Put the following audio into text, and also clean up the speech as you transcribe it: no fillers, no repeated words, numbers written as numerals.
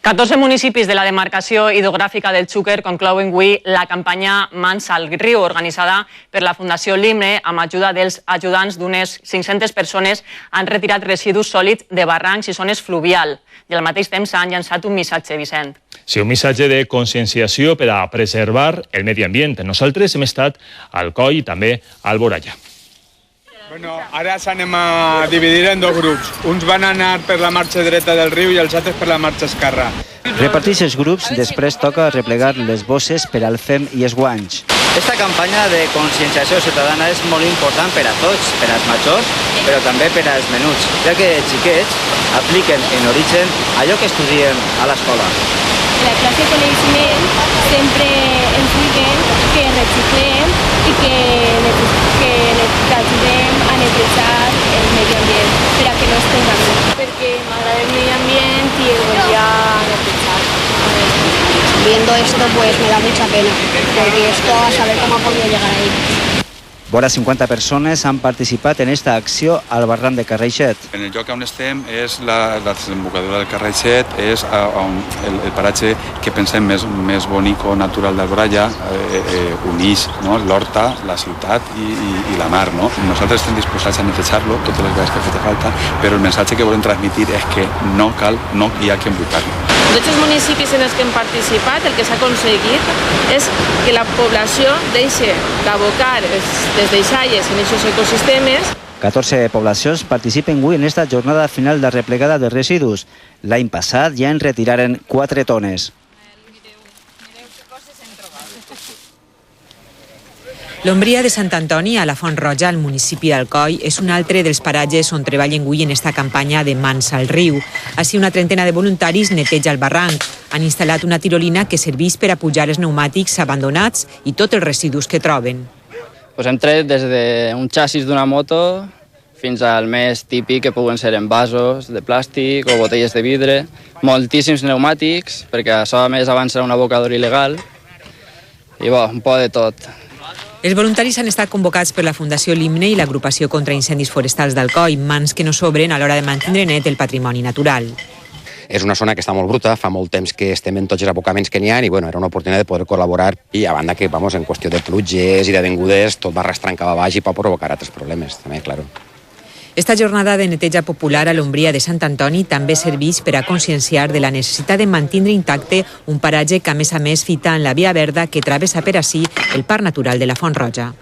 14 municipis de la demarcació hidrogràfica del Xúquer conclouen avui la campanya Mans al Riu, organitzada per la Fundació Limne amb ajuda dels ajudants d'unes 500 persones. Han retirat residus sòlids de barrancs i zones fluvial i al mateix temps han llançat un missatge, Vicent. Sí, un missatge de conscienciació per a preservar el medi ambient. Nosaltres hem estat al Coll i també al Alboraya. Bueno, ara s'anem a dividir en dos grups. Uns van anar per la marxa dreta del riu i els altres per la marxa esquerra. Repartits els grups, després toca replegar les bosses per al fem i els guanys. Esta campanya de conscienciació ciutadana és molt important per a tots, per als majors, però també per als menuts, ja que els xiquets apliquen en origen allò que estudien a l'escola. La classe de coneixement sempre ens diuen que reciclem i que ajudem a netejar el medi ambient per a que no estem gamint. Perquè m'agrada el medi ambient y voy a netejar. Viendo esto pues me da mucha pena, porque esto a saber cómo ha podido llegar ahí. Vora 50 persones han participat en esta acció al barranc de Carraixet. En el lloc on estem és la desembocadura del Carraixet, és el paratge que pensem més bonic o natural d'Alboraya, uneix l'horta, la ciutat i la mar. Nosaltres estem disposats a netejar-lo totes les vegades que faci falta, però el missatge que volem transmitir és que no hi ha que embrutar-lo. Tots els municipis en els que hem participat, el que s'ha aconseguit és que la població deixi d'abocar les deixalles en aquests ecosistemes. 14 poblacions participen avui en esta jornada final de replegada de residus. L'any passat ja en retiraren 4 tones. L'Ombria de Sant Antoni, a la Font Roja, al municipi d'Alcoi, és un altre dels paratges on treballen avui en esta campanya de Mans al Riu. Així, una trentena de voluntaris neteja el barranc. Han instal·lat una tirolina que serveix per a pujar els pneumàtics abandonats i tots els residus que troben. Hem tret des d'un xassis d'una moto fins al més típic, que poden ser envasos de plàstic o botelles de vidre, moltíssims pneumàtics, perquè això a més abans era un abocador il·legal, i un poc de tot. Els voluntaris han estat convocats per la Fundació Limne i l'Agrupació contra Incendis Forestals d'Alcoi, mans que no sobren a l'hora de mantenir net el patrimoni natural. És una zona que està molt bruta, fa molt temps que estem en tots els abocaments que n'hi ha i era una oportunitat de poder col·laborar i a banda que en qüestió de pluges i de vengudes tot va arrastrant cap a baix i pot provocar altres problemes, també, clar. Esta jornada de neteja popular a l'Ombria de Sant Antoni també serveix per a conscienciar de la necessitat de mantenir intacte un paratge que a més fita en la via verda que travessa per ací el Parc Natural de la Font Roja.